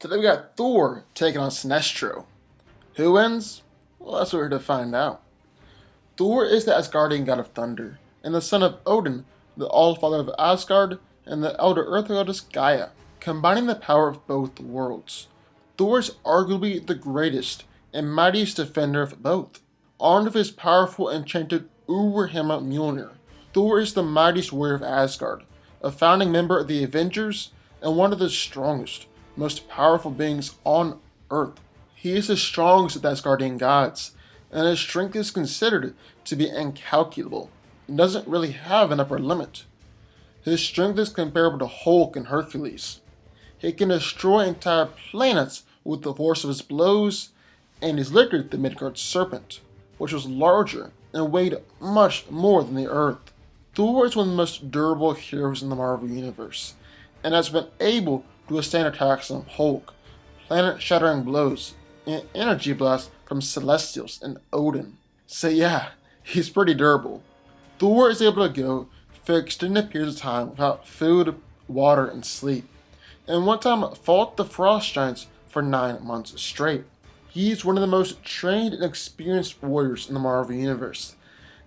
Today we got Thor taking on Sinestro. Who wins? Well, that's what we're here to find out. Thor is the Asgardian God of Thunder, and the son of Odin, the All-Father of Asgard, and the elder Earth goddess Gaia, combining the power of both worlds. Thor is arguably the greatest and mightiest defender of both. Armed with his powerful enchanted Uber-hammer Mjolnir, Thor is the mightiest warrior of Asgard, a founding member of the Avengers, and one of the strongest, most powerful beings on Earth. He is the strongest of the Asgardian gods, and his strength is considered to be incalculable and doesn't really have an upper limit. His strength is comparable to Hulk and Hercules. He can destroy entire planets with the force of his blows, and is literally the Midgard serpent, which was larger and weighed much more than the Earth. Thor is one of the most durable heroes in the Marvel Universe, and has been able to withstand attacks from Hulk, planet-shattering blows, and energy blasts from Celestials and Odin. So yeah, he's pretty durable. Thor is able to go for extended periods of time without food, water, and sleep, and one time fought the Frost Giants for 9 months straight. He's one of the most trained and experienced warriors in the Marvel Universe.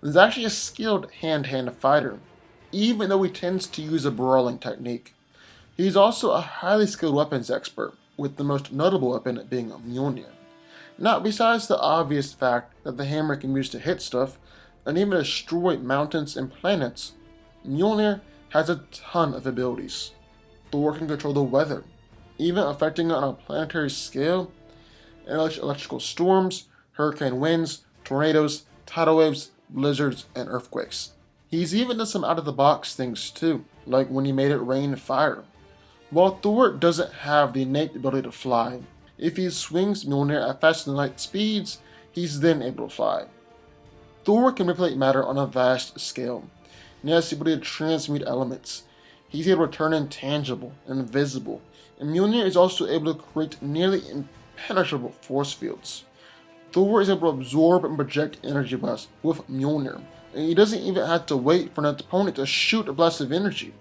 He's actually a skilled hand-to-hand fighter, even though he tends to use a brawling technique. He's also a highly skilled weapons expert, with the most notable weapon being Mjolnir. Now, besides the obvious fact that the hammer can be used to hit stuff, and even destroy mountains and planets, Mjolnir has a ton of abilities. Thor can control the weather, even affecting it on a planetary scale, electrical storms, hurricane winds, tornadoes, tidal waves, blizzards, and earthquakes. He's even done some out-of-the-box things too, like when he made it rain fire. While Thor doesn't have the innate ability to fly, if he swings Mjolnir at faster than light speeds, he's then able to fly. Thor can manipulate matter on a vast scale, and he has the ability to transmute elements. He's able to turn intangible and invisible, and Mjolnir is also able to create nearly impenetrable force fields. Thor is able to absorb and project energy blasts with Mjolnir, and he doesn't even have to wait for an opponent to shoot a blast of energy,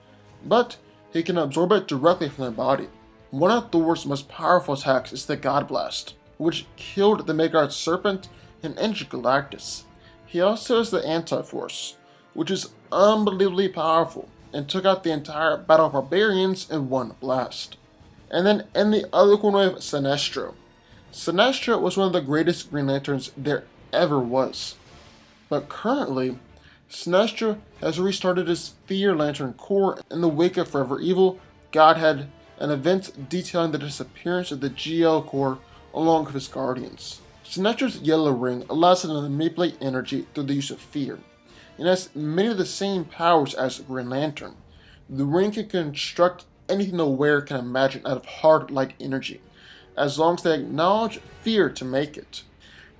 but he can absorb it directly from their body. One of Thor's most powerful attacks is the God Blast, which killed the Midgard serpent and injured Galactus. He also has the Anti-Force, which is unbelievably powerful, and took out the entire battle of barbarians in one blast. And then in the other corner of Sinestro. Sinestro was one of the greatest Green Lanterns there ever was. But currently, Sinestro has restarted his Fear Lantern Corps in the wake of Forever Evil, Godhead, and events detailing the disappearance of the GL Corps along with his Guardians. Sinestro's yellow ring allows him to manipulate energy through the use of fear, and has many of the same powers as Green Lantern. The ring can construct anything the wearer can imagine out of hard light energy, as long as they acknowledge fear to make it.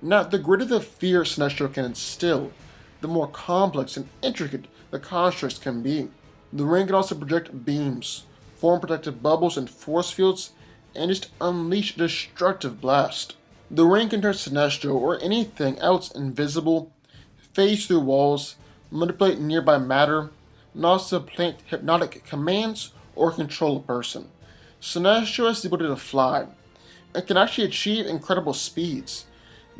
Now, the greater the fear Sinestro can instill, the more complex and intricate the constructs can be. The ring can also project beams, form protective bubbles and force fields, and just unleash a destructive blast. The ring can turn Sinestro or anything else invisible, phase through walls, manipulate nearby matter, and also plant hypnotic commands or control a person. Sinestro has the ability to fly, and can actually achieve incredible speeds,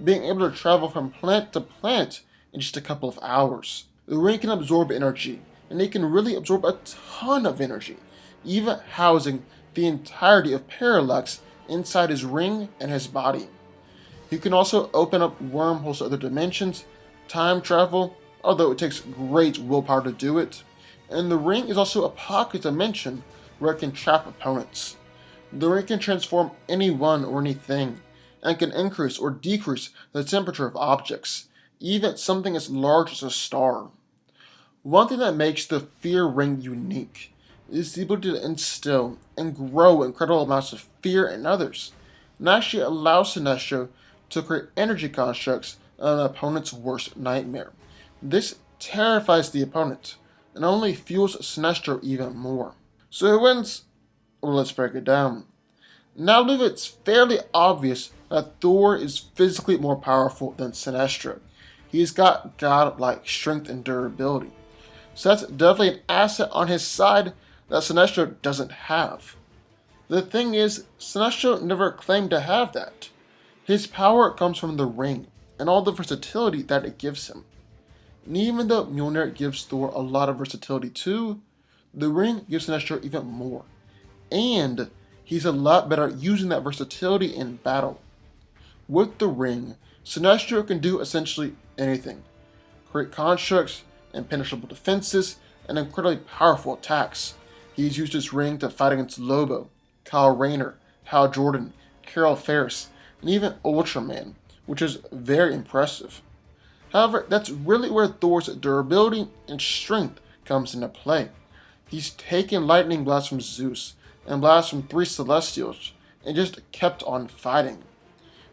being able to travel from planet to planet in just a couple of hours. The ring can absorb energy, and it can really absorb a ton of energy, even housing the entirety of Parallax inside his ring and his body. He can also open up wormholes to other dimensions, time travel, although it takes great willpower to do it, and the ring is also a pocket dimension where it can trap opponents. The ring can transform anyone or anything, and can increase or decrease the temperature of objects, even something as large as a star. One thing that makes the Fear Ring unique is the ability to instill and grow incredible amounts of fear in others, and actually allows Sinestro to create energy constructs of an opponent's worst nightmare. This terrifies the opponent, and only fuels Sinestro even more. So who wins? Well, let's break it down. Now, I believe it's fairly obvious that Thor is physically more powerful than Sinestro. He's got godlike strength and durability, so that's definitely an asset on his side that Sinestro doesn't have. The thing is, Sinestro never claimed to have that. His power comes from the ring and all the versatility that it gives him. And even though Mjolnir gives Thor a lot of versatility too, the ring gives Sinestro even more. And he's a lot better at using that versatility in battle. With the ring, Sinestro can do essentially anything. Create constructs, impenetrable defenses, and incredibly powerful attacks. He's used his ring to fight against Lobo, Kyle Rayner, Hal Jordan, Carol Ferris, and even Ultraman, which is very impressive. However, that's really where Thor's durability and strength comes into play. He's taken lightning blasts from Zeus and blasts from 3 Celestials and just kept on fighting.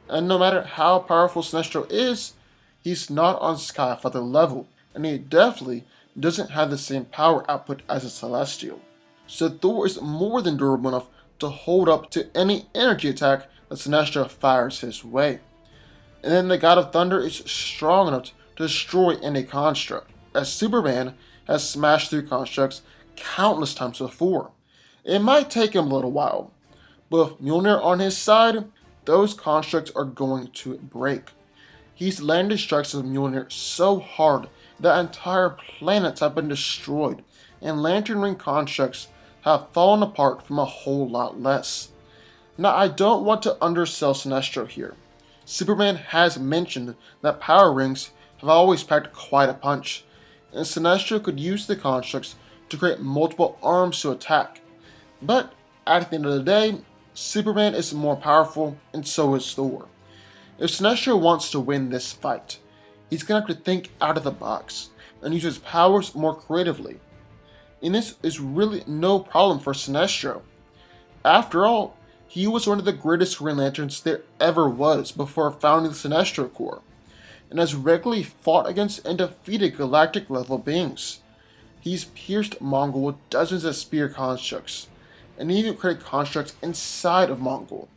And no matter how powerful Sinestro is, he's not on Skyfather level, and he definitely doesn't have the same power output as a Celestial. So Thor is more than durable enough to hold up to any energy attack that Sinestro fires his way. And then the God of Thunder is strong enough to destroy any construct, as Superman has smashed through constructs countless times before. It might take him a little while, but with Mjolnir on his side, those constructs are going to break. He's landed strikes of Mjolnir so hard that entire planets have been destroyed, and Lantern Ring constructs have fallen apart from a whole lot less. Now, I don't want to undersell Sinestro here. Superman has mentioned that power rings have always packed quite a punch, and Sinestro could use the constructs to create multiple arms to attack. But at the end of the day, Superman is more powerful, and so is Thor. If Sinestro wants to win this fight, he's going to have to think out of the box and use his powers more creatively. And this is really no problem for Sinestro. After all, he was one of the greatest Green Lanterns there ever was before founding the Sinestro Corps, and has regularly fought against and defeated galactic level beings. He's pierced Mongol with dozens of spear constructs, and even created constructs inside of Mongol.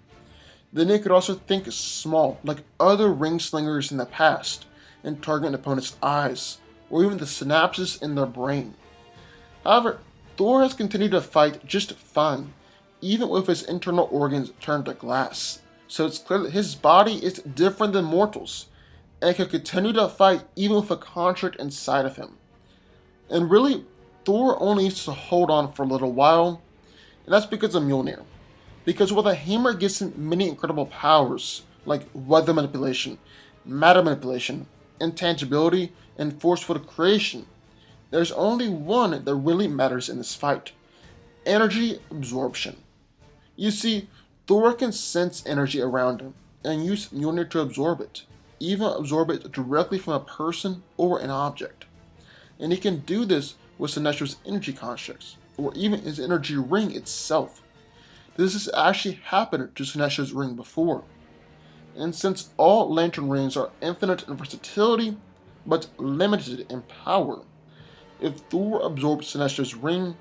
Then he could also think small, like other ring slingers in the past, and target an opponent's eyes, or even the synapses in their brain. However, Thor has continued to fight just fine, even with his internal organs turned to glass. So it's clear that his body is different than mortals, and can continue to fight even with a construct inside of him. And really, Thor only needs to hold on for a little while, and that's because of Mjolnir. Because while the hammer gives him many incredible powers, like weather manipulation, matter manipulation, intangibility, and forceful creation, there's only one that really matters in this fight: energy absorption. You see, Thor can sense energy around him, and use Mjolnir to absorb it, even absorb it directly from a person or an object. And he can do this with Sinestro's energy constructs, or even his energy ring itself. This has actually happened to Sinestro's ring before. And since all lantern rings are infinite in versatility, but limited in power, if Thor absorbs Sinestro's ring,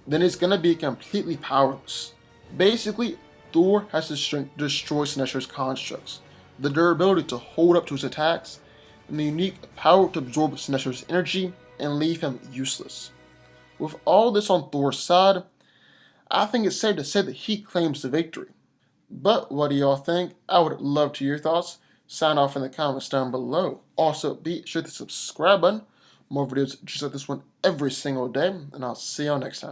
then it's gonna be completely powerless. Basically, Thor has the strength to destroy Sinestro's constructs, the durability to hold up to his attacks, and the unique power to absorb Sinestro's energy and leave him useless. With all this on Thor's side, I think it's safe to say that he claims the victory. But what do y'all think? I would love to hear your thoughts. Sign off in the comments down below. Also, be sure to subscribe button. More videos just like this one every single day, and I'll see y'all next time.